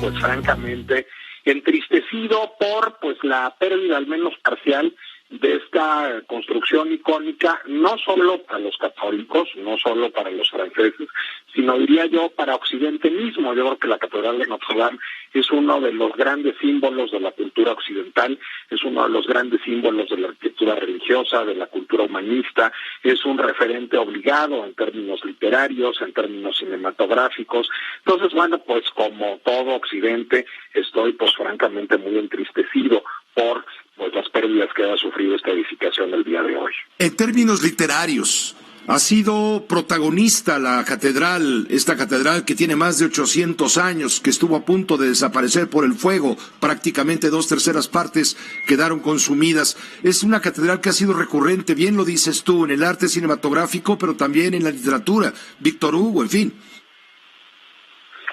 pues francamente entristecido por pues la pérdida al menos parcial de esta construcción icónica, no solo para los católicos, no solo para los franceses, sino diría yo para Occidente mismo. Yo creo que la Catedral de Notre Dame es uno de los grandes símbolos de la cultura occidental, es uno de los grandes símbolos de la arquitectura religiosa, de la cultura humanista, es un referente obligado en términos literarios, en términos cinematográficos. Entonces, bueno, pues como todo Occidente, estoy pues francamente muy entristecido por pues las pérdidas que ha sufrido esta edificación el día de hoy. En términos literarios, ha sido protagonista la catedral, esta catedral que tiene más de 800 años, que estuvo a punto de desaparecer por el fuego, prácticamente 2/3 partes quedaron consumidas. Es una catedral que ha sido recurrente, bien lo dices tú, en el arte cinematográfico, pero también en la literatura, Víctor Hugo, en fin.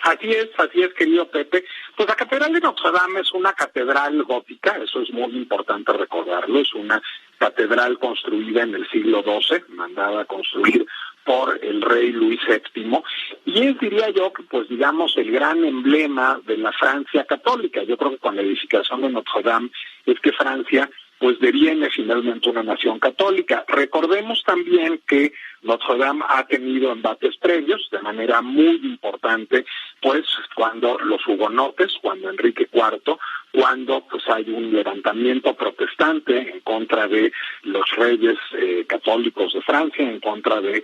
Así es, querido Pepe. Pues la Catedral de Notre Dame es una catedral gótica, eso es muy importante recordarlo, es una catedral construida en el siglo XII, mandada a construir por el rey Luis VII, y es, diría yo, que pues digamos el gran emblema de la Francia católica. Yo creo que con la edificación de Notre Dame es que Francia pues deviene finalmente una nación católica. Recordemos también que Notre Dame ha tenido embates previos de manera muy importante, pues cuando los hugonotes, cuando Enrique IV, cuando pues hay un levantamiento protestante en contra de los reyes católicos de Francia, en contra de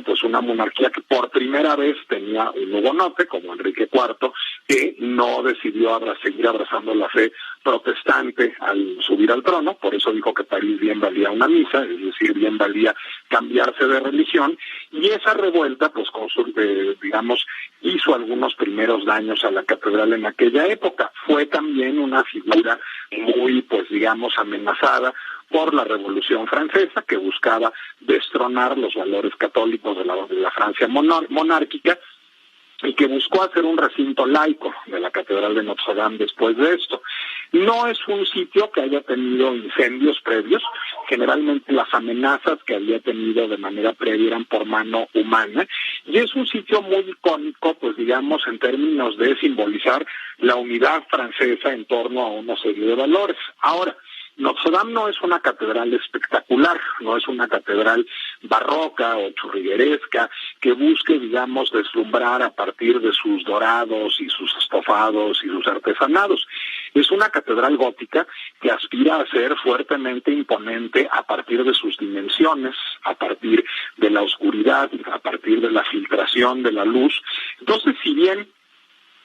pues una monarquía que por primera vez tenía un hugonote como Enrique IV, que no decidió seguir abrazando la fe protestante al subir al trono. Por eso dijo que París bien valía una misa, es decir, bien valía cambiarse de religión, y esa revuelta pues hizo algunos primeros daños a la catedral en aquella época. Fue también una figura muy amenazada por la Revolución Francesa, que buscaba destronar los valores católicos de la Francia monárquica, y que buscó hacer un recinto laico de la Catedral de Notre Dame después de esto. No es un sitio que haya tenido incendios previos, generalmente las amenazas que había tenido de manera previa eran por mano humana, y es un sitio muy icónico, en términos de simbolizar la unidad francesa en torno a una serie de valores. Ahora, Notre Dame no es una catedral espectacular, no es una catedral barroca o churrigueresca que busque, deslumbrar a partir de sus dorados y sus estofados y sus artesanados. Es una catedral gótica que aspira a ser fuertemente imponente a partir de sus dimensiones, a partir de la oscuridad, a partir de la filtración de la luz. Entonces, si bien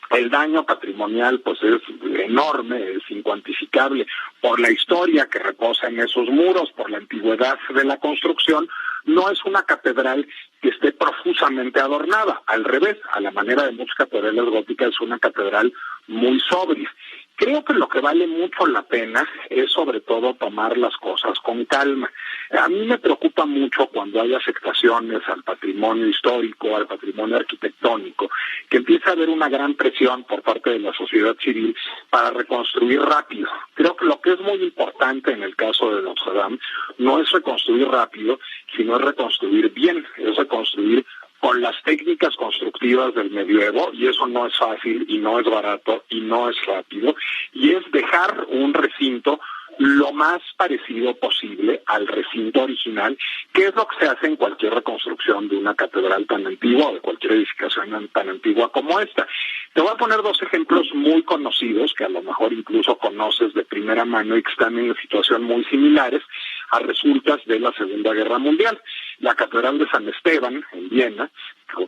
el daño patrimonial es enorme, es incuantificable por la historia que reposa en esos muros, por la antigüedad de la construcción, no es una catedral que esté profusamente adornada. Al revés, a la manera de muchas catedrales góticas, es una catedral muy sobria. Creo que lo que vale mucho la pena es sobre todo tomar las cosas con calma. A mí me preocupa mucho cuando hay afectaciones al patrimonio histórico, al patrimonio arquitectónico, que empieza a haber una gran presión por parte de la sociedad civil para reconstruir rápido. Creo que lo que es muy importante en el caso de Notre Dame no es reconstruir rápido, sino es reconstruir bien, es reconstruir con las técnicas constructivas del medioevo, y eso no es fácil y no es barato y no es rápido, y es dejar un recinto lo más parecido posible al recinto original, que es lo que se hace en cualquier reconstrucción de una catedral tan antigua o de cualquier edificación tan antigua como esta. Te voy a poner dos ejemplos muy conocidos que a lo mejor incluso conoces de primera mano y que están en una situación muy similares a resultas de la Segunda Guerra Mundial. La Catedral de San Esteban en Viena,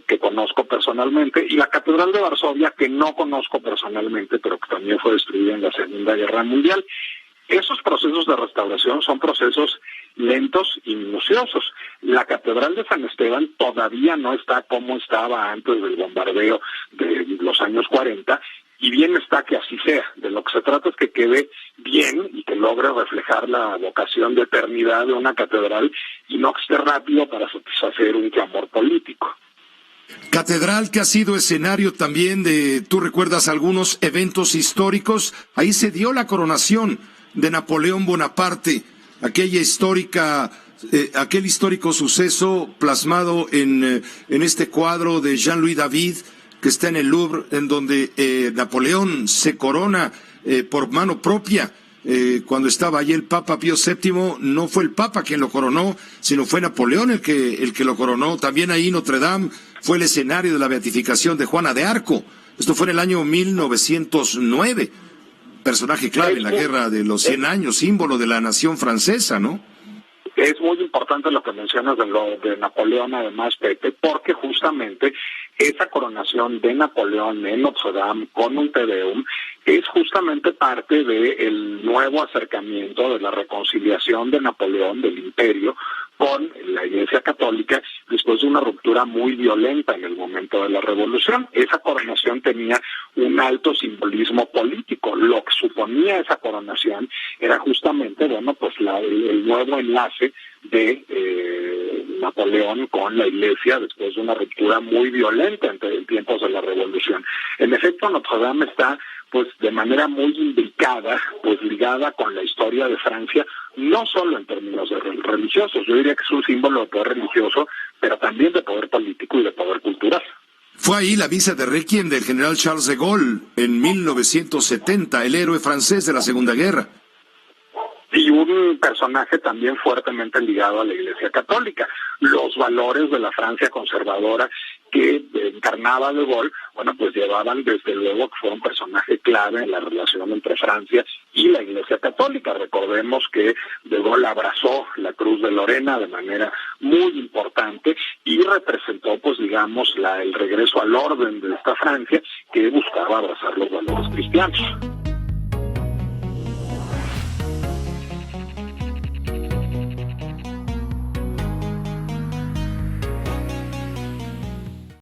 que conozco personalmente, y la Catedral de Varsovia, que no conozco personalmente, pero que también fue destruida en la Segunda Guerra Mundial. Esos procesos de restauración son procesos lentos y minuciosos. La Catedral de San Esteban todavía no está como estaba antes del bombardeo de los años 40, y bien está que así sea. De lo que se trata es que quede bien y que logre reflejar la vocación de eternidad de una catedral y no que esté rápido para satisfacer un clamor político. Catedral que ha sido escenario también de, tú recuerdas algunos eventos históricos, ahí se dio la coronación de Napoleón Bonaparte, aquel histórico suceso plasmado en este cuadro de Jean-Louis David, que está en el Louvre, en donde Napoleón se corona por mano propia. Cuando estaba allí el Papa Pío VII, no fue el Papa quien lo coronó, sino fue Napoleón el que lo coronó. También ahí Notre Dame fue el escenario de la beatificación de Juana de Arco. Esto fue en el año 1909. Personaje clave en la Guerra de los 100 años, símbolo de la nación francesa, ¿no? Es muy importante lo que mencionas de Napoleón, además, Pepe, porque justamente esa coronación de Napoleón en Notre Dame con un Te Deum es justamente parte del nuevo acercamiento de la reconciliación de Napoleón, del imperio, con la Iglesia Católica, después de una ruptura muy violenta en el momento de la Revolución. Esa coronación tenía un alto simbolismo político. Lo que suponía esa coronación era justamente, pues el nuevo enlace de Napoleón con la Iglesia después de una ruptura muy violenta en tiempos de la Revolución. En efecto, Notre Dame está pues de manera muy imbricada, pues ligada con la historia de Francia, no solo en términos religiosos. Yo diría que es un símbolo de poder religioso, pero también de poder político y de poder cultural. Fue ahí la misa de Requiem del general Charles de Gaulle en 1970, el héroe francés de la Segunda Guerra. Y un personaje también fuertemente ligado a la Iglesia Católica. Los valores de la Francia conservadora que encarnaba de Gaulle, pues llevaban desde luego que fue un personaje clave en la relación entre Francia y la Iglesia Católica. Recordemos que de Gaulle abrazó la Cruz de Lorena de manera muy importante y representó, el regreso al orden de esta Francia que buscaba abrazar los valores cristianos.